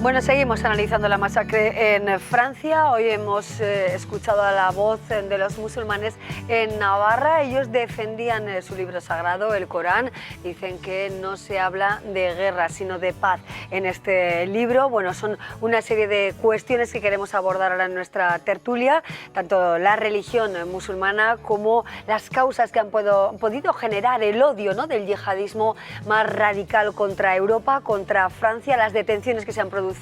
Bueno, seguimos analizando la masacre en Francia. Hoy hemos escuchado a la voz de los musulmanes en Navarra. Ellos defendían su libro sagrado, el Corán. Dicen que no se habla de guerra, sino de paz en este libro. Bueno, son una serie de cuestiones que queremos abordar ahora en nuestra tertulia, tanto la religión musulmana como las causas que han podido generar el odio, ¿no?, del yihadismo más radical contra Europa, contra Francia, las detenciones que se han producido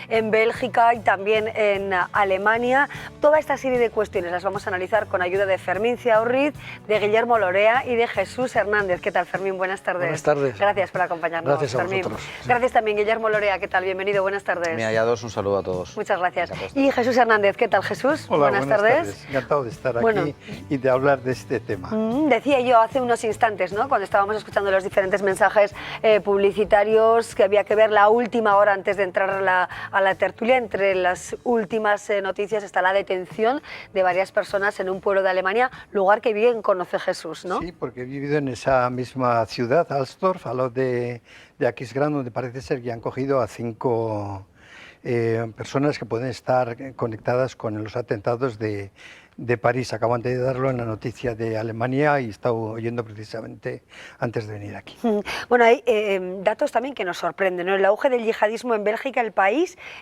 en Bélgica y también en Alemania. Toda esta serie de cuestiones las vamos a analizar con ayuda de Fermín Ciaurriz, de Guillermo Lorea y de Jesús Hernández. ¿Qué tal, Fermín? Buenas tardes. Buenas tardes. Gracias por acompañarnos, Gracias a Fermín. vosotros. Gracias también, Guillermo Lorea. ¿Qué tal? Bienvenido. Buenas tardes. Me hallados, un saludo a todos. Muchas gracias. Y Jesús Hernández. ¿Qué tal, Jesús? Hola, buenas tardes. Encantado de estar aquí y de hablar de este tema. Decía yo hace unos instantes, ¿no?, cuando estábamos escuchando los diferentes mensajes publicitarios, que había que ver la última hora antes de entrar a la tertulia. Entre las últimas noticias está la detención de varias personas en un pueblo de Alemania, lugar que bien conoce Jesús, ¿no? Sí, porque he vivido en esa misma ciudad, Alstorf, al lado de Aquisgrán, donde parece ser que han cogido a 5 personas que pueden estar conectadas con los atentados de París. Acaban de darlo en la noticia de Alemania y he estado oyendo precisamente antes de venir aquí. Bueno, hay datos también que nos sorprenden, ¿no? El auge del yihadismo en Bélgica,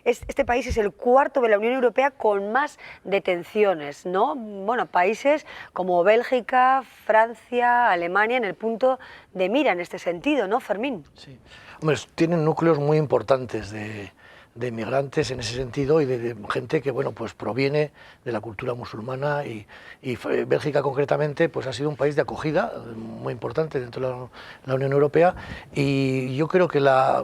este país es el cuarto de la Unión Europea con más detenciones, ¿no? Bueno, países como Bélgica, Francia, Alemania, en el punto de mira en este sentido, ¿no, Fermín? Sí. Hombre, tienen núcleos muy importantes de inmigrantes en ese sentido y de gente que, bueno, pues proviene de la cultura musulmana y Bélgica concretamente pues ha sido un país de acogida muy importante dentro de la Unión Europea, y yo creo que las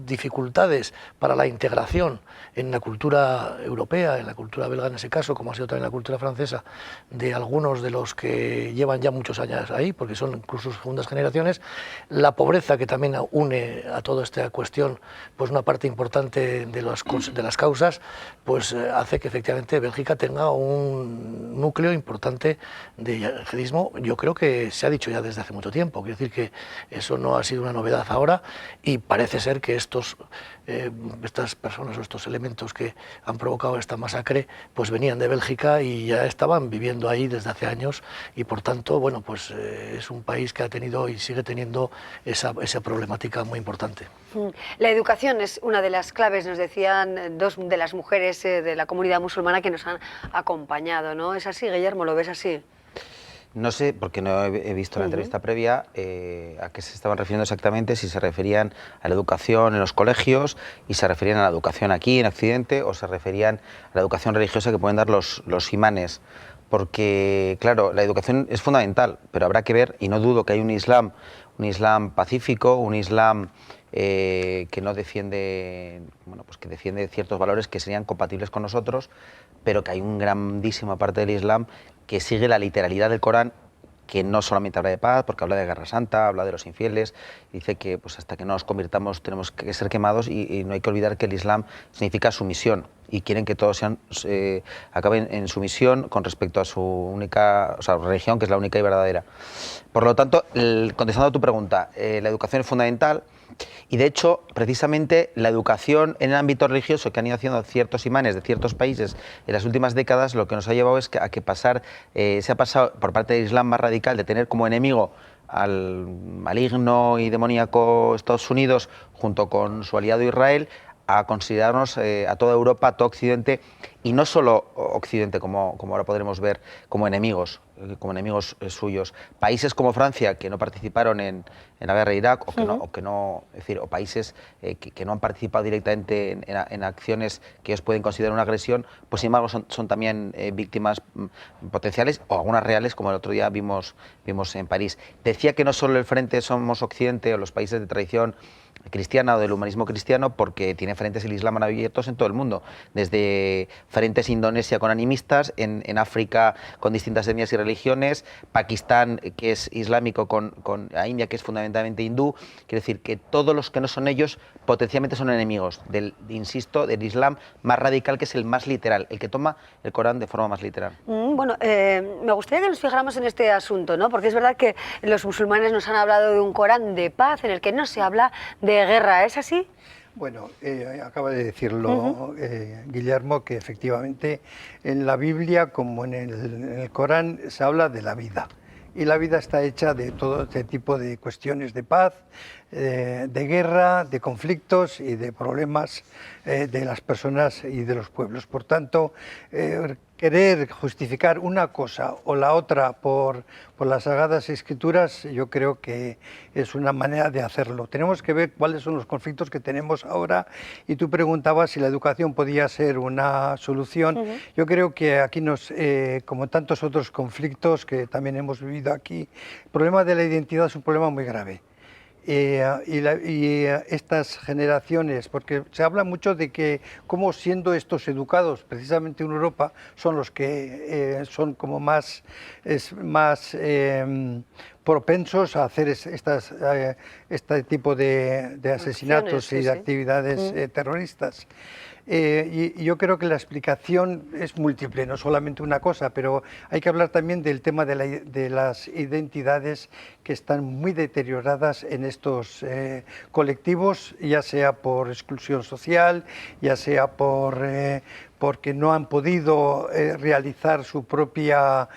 dificultades para la integración en la cultura europea, en la cultura belga en ese caso, como ha sido también la cultura francesa, de algunos de los que llevan ya muchos años ahí, porque son incluso segundas generaciones, la pobreza que también une a toda esta cuestión, pues una parte importante de las causas, pues hace que efectivamente Bélgica tenga un núcleo importante de yihadismo. Yo creo que se ha dicho ya desde hace mucho tiempo, quiero decir que eso no ha sido una novedad ahora, y parece ser que estas personas o estos elementos que han provocado esta masacre pues venían de Bélgica y ya estaban viviendo ahí desde hace años, y por tanto, bueno, pues es un país que ha tenido y sigue teniendo esa problemática muy importante. La educación es una de las claves, nos decían dos de las mujeres de la comunidad musulmana que nos han acompañado, ¿no? ¿Es así, Guillermo? ¿Lo ves así? No sé, porque no he visto la entrevista previa, a qué se estaban refiriendo exactamente, si se referían a la educación en los colegios y se referían a la educación aquí en Occidente, o se referían a la educación religiosa que pueden dar los imanes. Porque, claro, la educación es fundamental, pero habrá que ver, y no dudo que hay un Islam pacífico, un Islam que no defiende, bueno, pues que defiende ciertos valores que serían compatibles con nosotros, pero que hay una grandísima parte del Islam que sigue la literalidad del Corán, que no solamente habla de paz, porque habla de guerra santa, habla de los infieles, dice que pues hasta que no nos convirtamos tenemos que ser quemados, y no hay que olvidar que el Islam significa sumisión, y quieren que todos acaben en sumisión con respecto a su única, religión, que es la única y verdadera. Por lo tanto, contestando a tu pregunta, la educación es fundamental. Y de hecho, precisamente la educación en el ámbito religioso que han ido haciendo ciertos imanes de ciertos países en las últimas décadas, lo que nos ha llevado es a que se ha pasado por parte del Islam más radical de tener como enemigo al maligno y demoníaco Estados Unidos junto con su aliado Israel, a considerarnos a toda Europa, a todo Occidente, y no solo Occidente, como ahora podremos ver, como enemigos suyos. Países como Francia, que no participaron en la guerra de Irak, o países que no han participado directamente en acciones que ellos pueden considerar una agresión, pues sin embargo son también víctimas potenciales, o algunas reales, como el otro día vimos en París. Decía que no solo el frente somos Occidente o los países de tradición cristiana o del humanismo cristiano, porque tiene frentes el Islam abiertos en todo el mundo, desde frentes Indonesia con animistas, en África con distintas etnias y religiones, Pakistán, que es islámico, con la India, que es fundamentalmente hindú. Quiere decir que todos los que no son ellos potencialmente son enemigos del Islam más radical, que es el más literal, el que toma el Corán de forma más literal. Bueno, me gustaría que nos fijáramos en este asunto, ¿no? Porque es verdad que los musulmanes nos han hablado de un Corán de paz en el que no se habla de guerra, ¿es así? Bueno, acaba de decirlo Guillermo, que efectivamente en la Biblia como en el Corán se habla de la vida. Y la vida está hecha de todo este tipo de cuestiones de paz, de guerra, de conflictos y de problemas de las personas y de los pueblos. Por tanto, querer justificar una cosa o la otra por las Sagradas Escrituras, yo creo que es una manera de hacerlo. Tenemos que ver cuáles son los conflictos que tenemos ahora, y tú preguntabas si la educación podía ser una solución. Yo creo que aquí como tantos otros conflictos que también hemos vivido aquí, el problema de la identidad es un problema muy grave. Estas generaciones, porque se habla mucho de que cómo siendo estos educados precisamente en Europa son los que son como más propensos a hacer este tipo de asesinatos y de actividades terroristas. Y yo creo que la explicación es múltiple, no solamente una cosa, pero hay que hablar también del tema de las identidades que están muy deterioradas en estos colectivos, ya sea por exclusión social, ya sea porque no han podido realizar sus propias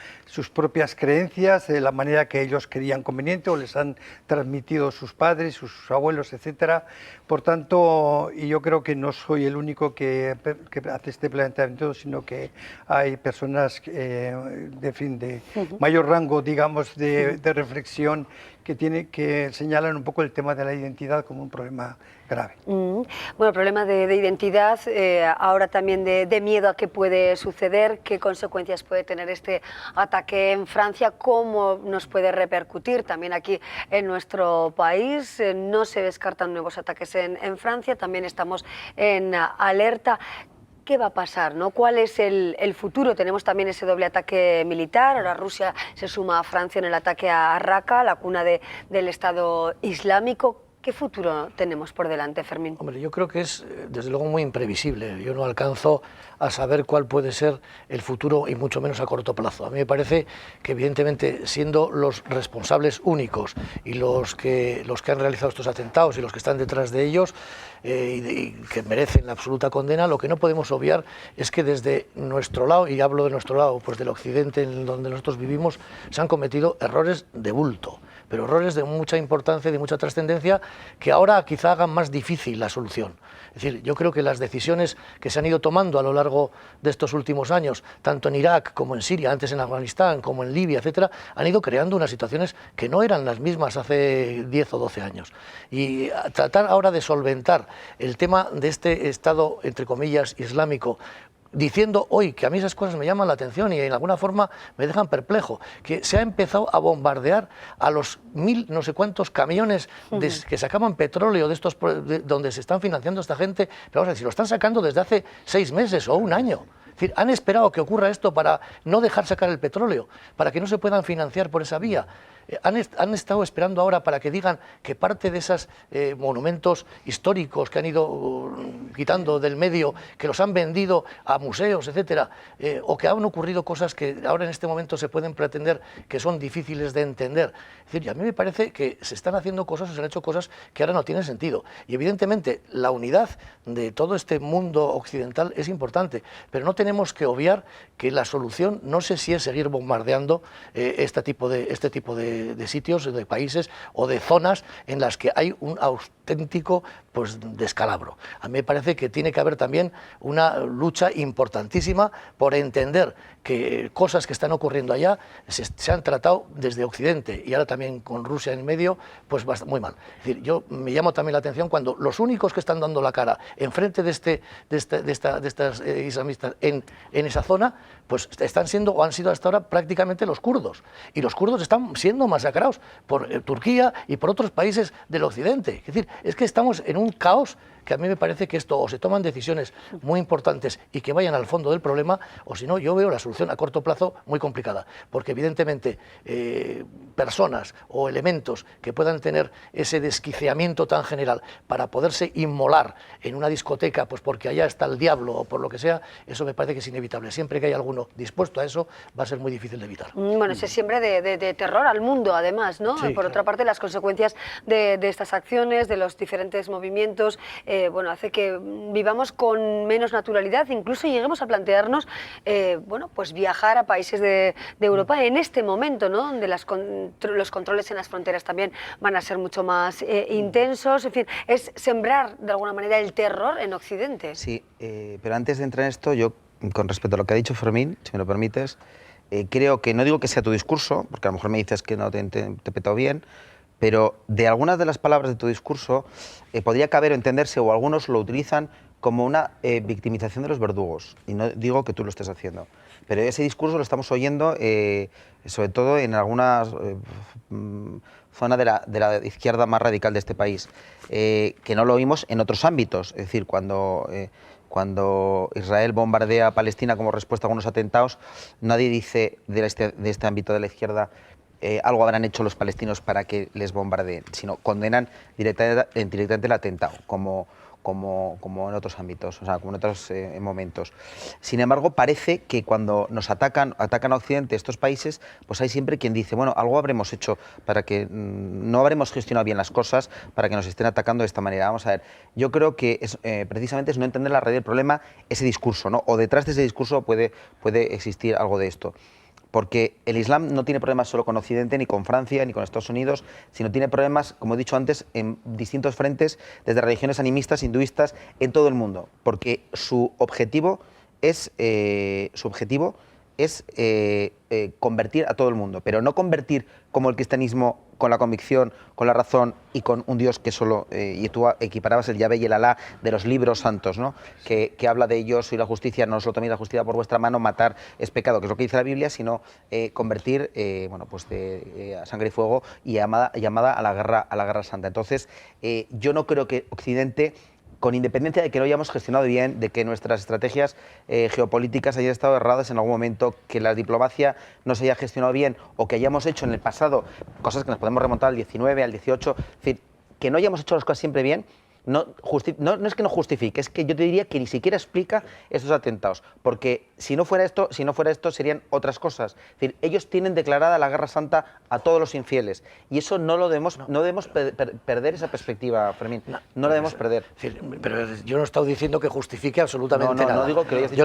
creencias de la manera que ellos querían conveniente o les han transmitido sus padres, sus abuelos, etcétera. Por tanto, y yo creo que no soy el único que hace este planteamiento, sino que hay personas de mayor rango, digamos, de reflexión que señalan un poco el tema de la identidad como un problema grave. Bueno, el problema de identidad, ahora también de miedo a qué puede suceder, qué consecuencias puede tener este ataque en Francia, cómo nos puede repercutir también aquí en nuestro país. No se descartan nuevos ataques en Francia, también estamos en alerta. ¿Qué va a pasar, ¿no? ¿Cuál es el futuro? Tenemos también ese doble ataque militar, ahora Rusia se suma a Francia en el ataque a Raqqa, la cuna del Estado Islámico. ¿Qué futuro tenemos por delante, Fermín? Hombre, yo creo que es, desde luego, muy imprevisible. Yo no alcanzo a saber cuál puede ser el futuro, y mucho menos a corto plazo. A mí me parece que, evidentemente, siendo los responsables únicos y los que han realizado estos atentados y los que están detrás de ellos, y que merecen la absoluta condena, lo que no podemos obviar es que desde nuestro lado, y hablo de nuestro lado, pues del occidente en donde nosotros vivimos, se han cometido errores de bulto, pero errores de mucha importancia y de mucha trascendencia, que ahora quizá hagan más difícil la solución. Es decir, yo creo que las decisiones que se han ido tomando a lo largo de estos últimos años, tanto en Irak como en Siria, antes en Afganistán, como en Libia, etcétera, han ido creando unas situaciones que no eran las mismas hace 10 o 12 años. Y tratar ahora de solventar el tema de este Estado, entre comillas, islámico, diciendo hoy que a mí esas cosas me llaman la atención y en alguna forma me dejan perplejo, que se ha empezado a bombardear a los 1000 no sé cuántos camiones que sacaban petróleo de estos donde se están financiando esta gente, pero vamos a ver, si lo están sacando desde hace 6 meses o un año. Es decir, han esperado que ocurra esto para no dejar sacar el petróleo, para que no se puedan financiar por esa vía. Han estado esperando ahora para que digan que parte de esos monumentos históricos que han ido quitando del medio, que los han vendido a museos, etcétera, o que han ocurrido cosas que ahora en este momento se pueden pretender que son difíciles de entender. Es decir, y a mí me parece que se están haciendo cosas, se han hecho cosas que ahora no tienen sentido. Y evidentemente la unidad de todo este mundo occidental es importante, pero no tenemos que obviar que la solución no sé si es seguir bombardeando este tipo de sitios, de países o de zonas en las que hay un auténtico descalabro. A mí me parece que tiene que haber también una lucha importantísima por entender que cosas que están ocurriendo allá se han tratado desde Occidente y ahora también con Rusia en medio, pues muy mal. Es decir, yo me llamo también la atención cuando los únicos que están dando la cara enfrente de estas islamistas en esa zona, pues están siendo o han sido hasta ahora prácticamente los kurdos. Y los kurdos están siendo masacrados por Turquía y por otros países del Occidente. Es decir, es que estamos en un caos que a mí me parece que esto o se toman decisiones muy importantes y que vayan al fondo del problema, o si no, yo veo la solución a corto plazo muy complicada, porque evidentemente personas o elementos que puedan tener ese desquiciamiento tan general para poderse inmolar en una discoteca, pues porque allá está el diablo o por lo que sea, eso me parece que es inevitable. Siempre que hay alguno dispuesto a eso, va a ser muy difícil de evitar. Bueno, se siembra de terror al mundo, además, ¿no? Sí, por otra parte, las consecuencias de estas acciones, de los diferentes movimientos acontecimientos, bueno, hace que vivamos con menos naturalidad, incluso lleguemos a plantearnos, bueno, pues viajar a países de Europa en este momento, ¿no? Donde los controles en las fronteras también van a ser mucho más intensos, en fin, es sembrar de alguna manera el terror en Occidente. Sí, pero antes de entrar en esto, yo, con respecto a lo que ha dicho Fermín, si me lo permites, creo que, no digo que sea tu discurso, porque a lo mejor me dices que no te he petado bien, pero de algunas de las palabras de tu discurso podría caber o entenderse, o algunos lo utilizan como una victimización de los verdugos, y no digo que tú lo estés haciendo, pero ese discurso lo estamos oyendo sobre todo en algunas zonas de la izquierda más radical de este país, que no lo oímos en otros ámbitos, es decir, cuando Israel bombardea a Palestina como respuesta a algunos atentados, nadie dice de este ámbito de la izquierda algo habrán hecho los palestinos para que les bombardeen, sino condenan directamente el atentado, como en otros ámbitos, o sea, como en otros momentos. Sin embargo, parece que cuando nos atacan a Occidente estos países, pues hay siempre quien dice, bueno, algo habremos hecho para que no habremos gestionado bien las cosas, para que nos estén atacando de esta manera. Vamos a ver, yo creo que precisamente es no entender la raíz del problema, ese discurso, ¿no? O detrás de ese discurso puede existir algo de esto. Porque el Islam no tiene problemas solo con Occidente, ni con Francia, ni con Estados Unidos, sino tiene problemas, como he dicho antes, en distintos frentes, desde religiones animistas, hinduistas, en todo el mundo. Porque su objetivo es convertir a todo el mundo, pero no convertir como el cristianismo con la convicción, con la razón y con un Dios que solo, y tú equiparabas el Yahvé y el Alá de los libros santos, ¿no? Que habla de ellos y la justicia, no os lo toméis la justicia por vuestra mano, matar es pecado, que es lo que dice la Biblia, sino convertir bueno, pues a sangre y fuego y llamada a la guerra santa. Entonces, yo no creo que Occidente, con independencia de que no hayamos gestionado bien, de que nuestras estrategias geopolíticas hayan estado erradas en algún momento, que la diplomacia no se haya gestionado bien o que hayamos hecho en el pasado cosas que nos podemos remontar al 19, al 18, es decir, que no hayamos hecho las cosas siempre bien, no es que no justifique, es que yo te diría que ni siquiera explica estos atentados, porque si no fuera esto serían otras cosas. Es decir, ellos tienen declarada la guerra santa a todos los infieles y eso no debemos perder esa perspectiva, Fermín, no la debemos perder. Pero yo no he estado diciendo que justifique absolutamente nada. No digo que lo hayas dicho. Yo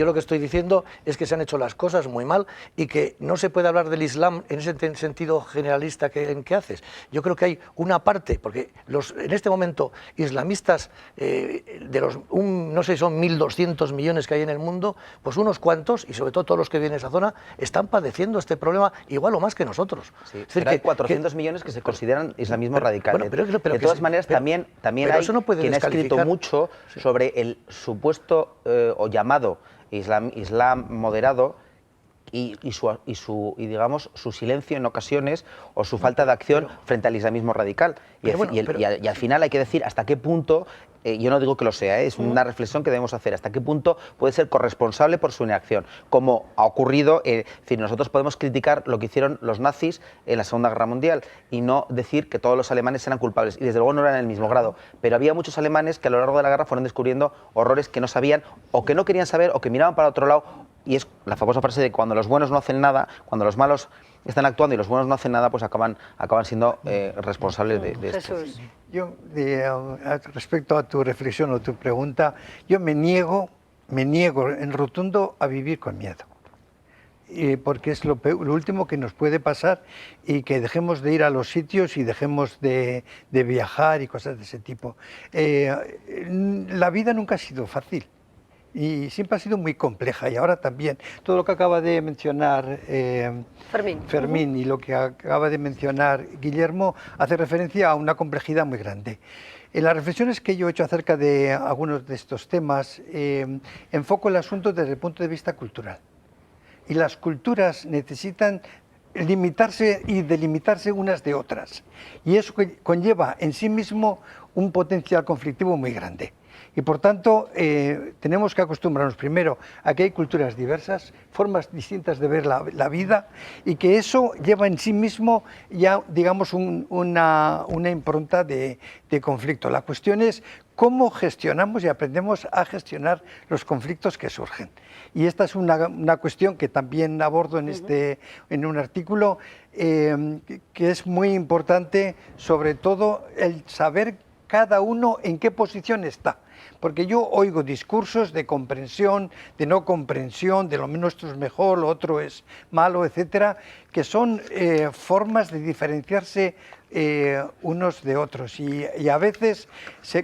lo que estoy diciendo es que se han hecho las cosas muy mal y que no se puede hablar del Islam en ese sentido generalista que haces. Yo creo que hay una parte, porque en este momento islamistas, no sé, son 1.200 millones que hay en el mundo, pues unos cuantos, y sobre todo todos los que viven en esa zona, están padeciendo este problema igual o más que nosotros. Sí, es decir, hay 400 millones que se consideran islamismo radical. Bueno, pero de todas maneras, también hay eso no puede quien ha escrito mucho sobre el supuesto o llamado Islam moderado, y digamos su silencio en ocasiones o su falta de acción frente al islamismo radical. Y al final hay que decir hasta qué punto, yo no digo que lo sea, es una reflexión que debemos hacer, hasta qué punto puede ser corresponsable por su inacción, como ha ocurrido, es decir, nosotros podemos criticar lo que hicieron los nazis en la Segunda Guerra Mundial y no decir que todos los alemanes eran culpables, y desde luego no eran en el mismo grado, pero había muchos alemanes que a lo largo de la guerra fueron descubriendo horrores que no sabían o que no querían saber o que miraban para otro lado. Y es la famosa frase de cuando los buenos no hacen nada, cuando los malos están actuando y los buenos no hacen nada, pues acaban siendo responsables de esto. Jesús. Yo, respecto a tu reflexión o tu pregunta, yo me niego en rotundo a vivir con miedo. Porque es lo último que nos puede pasar, y que dejemos de ir a los sitios y dejemos de viajar y cosas de ese tipo. La vida nunca ha sido fácil. Y siempre ha sido muy compleja, y ahora también. Todo lo que acaba de mencionar Fermín y lo que acaba de mencionar Guillermo hace referencia a una complejidad muy grande. En las reflexiones que yo he hecho acerca de algunos de estos temas, enfoco el asunto desde el punto de vista cultural. Y las culturas necesitan limitarse y delimitarse unas de otras. Y eso conlleva en sí mismo un potencial conflictivo muy grande. Y por tanto, tenemos que acostumbrarnos primero a que hay culturas diversas, formas distintas de ver la vida, y que eso lleva en sí mismo ya, digamos, una impronta de conflicto. La cuestión es cómo gestionamos y aprendemos a gestionar los conflictos que surgen. Y esta es una cuestión que también abordo en un artículo, que es muy importante, sobre todo el saber cada uno en qué posición está. Porque yo oigo discursos de comprensión, de no comprensión, de lo nuestro es mejor, lo otro es malo, etcétera, que son formas de diferenciarse unos de otros. Y a veces,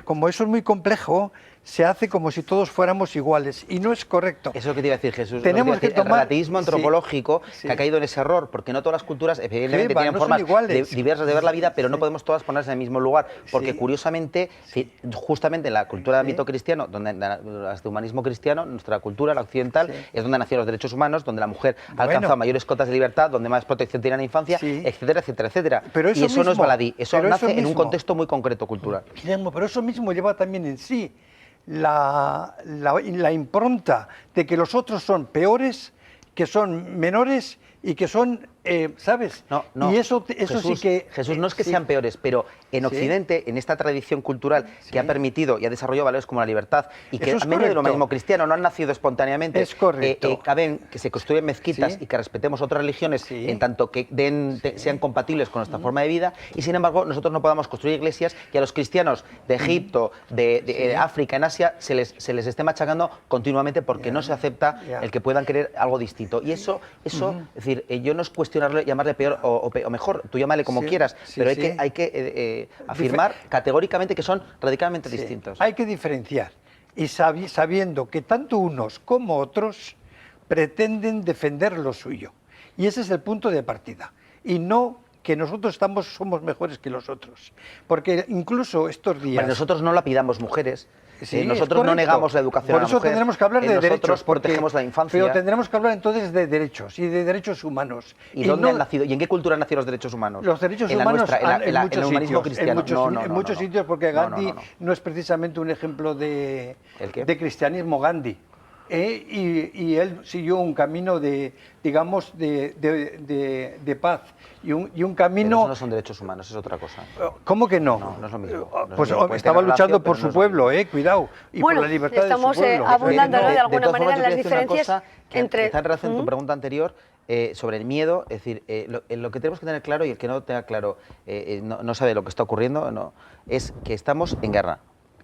como eso es muy complejo, se hace como si todos fuéramos iguales, y no es correcto. Eso es lo que te iba a decir, Jesús. Tenemos que tomar el relativismo antropológico que ha caído en ese error, porque no todas las culturas, evidentemente, tienen formas diversas de ver la vida, pero no podemos todas ponerse en el mismo lugar, porque curiosamente, justamente en la cultura de ámbito cristiano, donde las de humanismo cristiano, nuestra cultura, la occidental, es donde nacieron los derechos humanos, donde la mujer ha alcanzado mayores cotas de libertad, donde más protección tiene en la infancia, etcétera, etcétera, etcétera. Pero y eso no es baladí, eso nace en un contexto muy concreto cultural. Guillermo, pero eso mismo lleva también en sí la impronta de que los otros son peores, que son menores y que son, ¿sabes? No, y eso Jesús, sí que... Jesús, no es que sean peores, pero en Occidente, en esta tradición cultural que ha permitido y ha desarrollado valores como la libertad y que a medio del humanismo cristiano no han nacido espontáneamente, caben que se construyan mezquitas y que respetemos otras religiones en tanto que sean compatibles con nuestra forma de vida, y sin embargo nosotros no podamos construir iglesias y a los cristianos de Egipto, de África, en Asia, se les esté machacando continuamente porque no se acepta el que puedan querer algo distinto. Y eso es decir, yo no es cuestionarle, llamarle peor o mejor, tú llámale como quieras, pero hay que afirmar categóricamente que son radicalmente distintos. Hay que diferenciar, y sabiendo que tanto unos como otros pretenden defender lo suyo. Y ese es el punto de partida. Y no que nosotros somos mejores que los otros. Porque incluso estos días... nosotros no la pidamos mujeres. Nosotros no negamos la educación a la mujer. Por eso tendremos que hablar de derechos. Protegemos la infancia. Pero tendremos que hablar entonces de derechos y de derechos humanos. ¿Y dónde han nacido? ¿Y en qué cultura han nacido los derechos humanos? Los derechos humanos en muchos humanismo cristiano. En muchos sitios, porque Gandhi no es precisamente un ejemplo de cristianismo, Gandhi. Y él siguió un camino digamos, de paz y un camino... Pero eso no son derechos humanos, es otra cosa. ¿Cómo que no? No es lo mismo. Pues estaba luchando por su pueblo, cuidado, y por la libertad de su pueblo. Estamos abundando de alguna manera en las diferencias entre... Está en relación con tu pregunta anterior sobre el miedo, es decir, lo que tenemos que tener claro, y el que no lo tenga claro no sabe lo que está ocurriendo, es que estamos en guerra.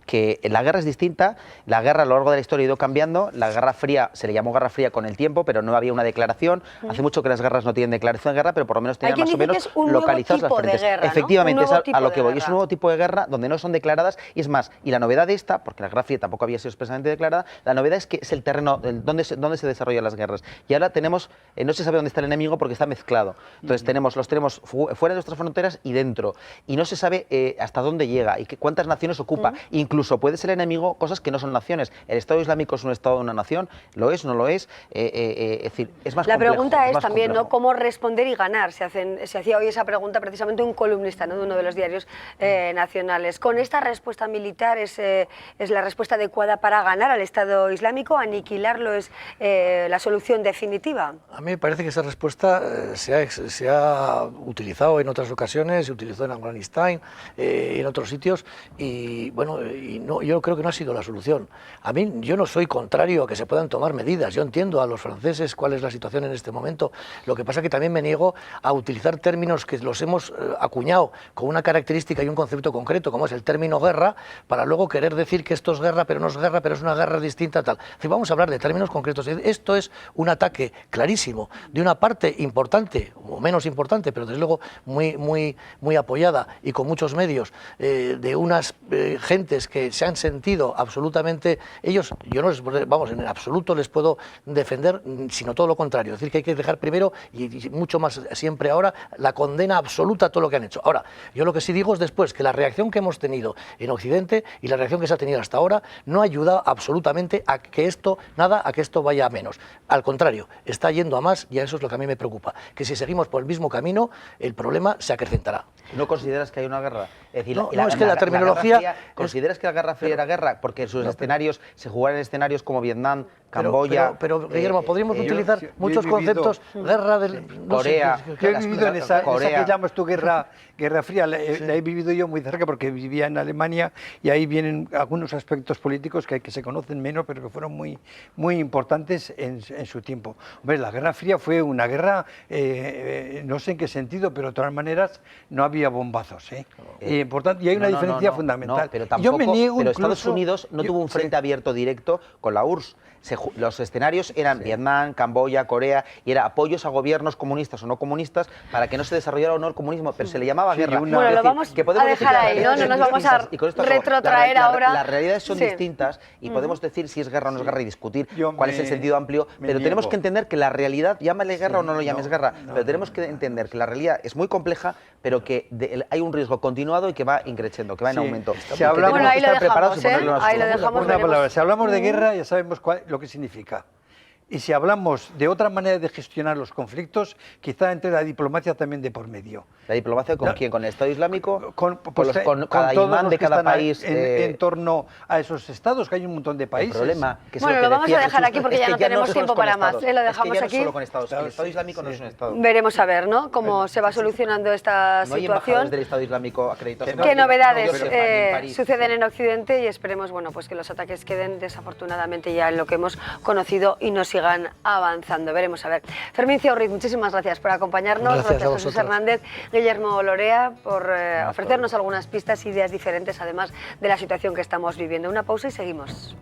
Que la guerra es distinta, la guerra a lo largo de la historia ha ido cambiando, la Guerra Fría se le llamó Guerra Fría con el tiempo, pero no había una declaración, hace mucho que las guerras no tienen declaración de guerra, pero por lo menos tenían más o menos localizados las frentes. Efectivamente, es a lo que voy, es un nuevo tipo de guerra donde no son declaradas, y es más, y la novedad de esta, porque la Guerra Fría tampoco había sido expresamente declarada, la novedad es que es el terreno donde se desarrollan las guerras, y ahora tenemos, no se sabe dónde está el enemigo porque está mezclado, entonces los tenemos fuera de nuestras fronteras y dentro, y no se sabe hasta dónde llega y cuántas naciones ocupa, incluso puede ser enemigo cosas que no son naciones. El Estado Islámico es un Estado de una nación, lo es, no lo es, es decir, es más complejo. La pregunta es también, ¿no?, cómo responder y ganar. Se hacía hoy esa pregunta precisamente un columnista, ¿no?, de uno de los diarios nacionales. ¿Con esta respuesta militar es la respuesta adecuada para ganar al Estado Islámico? ¿Aniquilarlo es la solución definitiva? A mí me parece que esa respuesta se ha utilizado en otras ocasiones, se utilizó en Afganistán, en otros sitios, y bueno, yo creo que no ha sido la solución. Yo no soy contrario a que se puedan tomar medidas, yo entiendo a los franceses cuál es la situación en este momento, lo que pasa es que también me niego a utilizar términos que los hemos acuñado con una característica y un concepto concreto, como es el término guerra, para luego querer decir que esto es guerra, pero no es guerra, pero es una guerra distinta, tal. Vamos a hablar de términos concretos. Esto es un ataque clarísimo de una parte importante, o menos importante, pero desde luego muy apoyada y con muchos medios, de unas gentes que se han sentido absolutamente, yo no les, en absoluto les puedo defender, sino todo lo contrario, es decir, que hay que dejar primero, y mucho más siempre ahora, la condena absoluta a todo lo que han hecho. Ahora, yo lo que sí digo es después que la reacción que hemos tenido en Occidente y la reacción que se ha tenido hasta ahora no ayuda absolutamente a que esto vaya a menos. Al contrario, está yendo a más, y eso es lo que a mí me preocupa, que si seguimos por el mismo camino, el problema se acrecentará. ¿No consideras que hay una guerra? Es decir, es que la terminología... ¿Consideras que que la Guerra Fría era guerra? Porque sus escenarios se jugaban en escenarios como Vietnam, Camboya... Pero Guillermo, podríamos utilizar muchos conceptos, guerra del... Corea... Yo he vivido en esa que llamas tú Guerra Fría, la he vivido yo muy cerca porque vivía en Alemania y ahí vienen algunos aspectos políticos que se conocen menos, pero que fueron muy importantes en su tiempo. Hombre, la Guerra Fría fue una guerra, no sé en qué sentido, pero de todas maneras no había bombazos. Y hay una diferencia fundamental. Pero tampoco, pero Estados Unidos no tuvo un frente abierto directo con la URSS. Los escenarios eran Vietnam, Camboya, Corea, y era apoyos a gobiernos comunistas o no comunistas para que no se desarrollara o no el comunismo, pero se le llamaba guerra. Bueno, lo vamos a dejar ahí, ¿no? No nos vamos a retrotraer ahora. Las realidades son distintas y podemos decir si es guerra o no es guerra y discutir cuál es el sentido amplio, pero tenemos que entender que la realidad, llámale guerra o no lo llames guerra, pero tenemos que entender que la realidad es muy compleja, pero que hay un riesgo continuado y que va increciendo, que va en aumento. Bueno, ahí lo dejamos, ahí lo dejamos. Una palabra, si hablamos de guerra ya sabemos lo que significa. Y si hablamos de otra manera de gestionar los conflictos, quizá entre la diplomacia también de por medio. ¿La diplomacia con quién? ¿Con el Estado Islámico? Con cada imán de cada país. En torno a esos estados, que hay un montón de países. El problema, que bueno, lo vamos a dejar aquí porque ya no tenemos tiempo para más. Lo dejamos aquí. No solo con estados, el Estado Islámico no es un estado. Veremos a ver, ¿no? Cómo se va solucionando esta situación. No hay embajadores del Estado Islámico acreditados. ¿Qué novedades suceden en Occidente? Y esperemos, bueno, pues que los ataques queden desafortunadamente ya en lo que hemos conocido y no sigan avanzando. Veremos a ver. Fermín Ciaurriz, muchísimas gracias por acompañarnos. Gracias a Jesús Hernández, Guillermo Lorea, por ofrecernos algunas pistas, ideas diferentes, además de la situación que estamos viviendo. Una pausa y seguimos.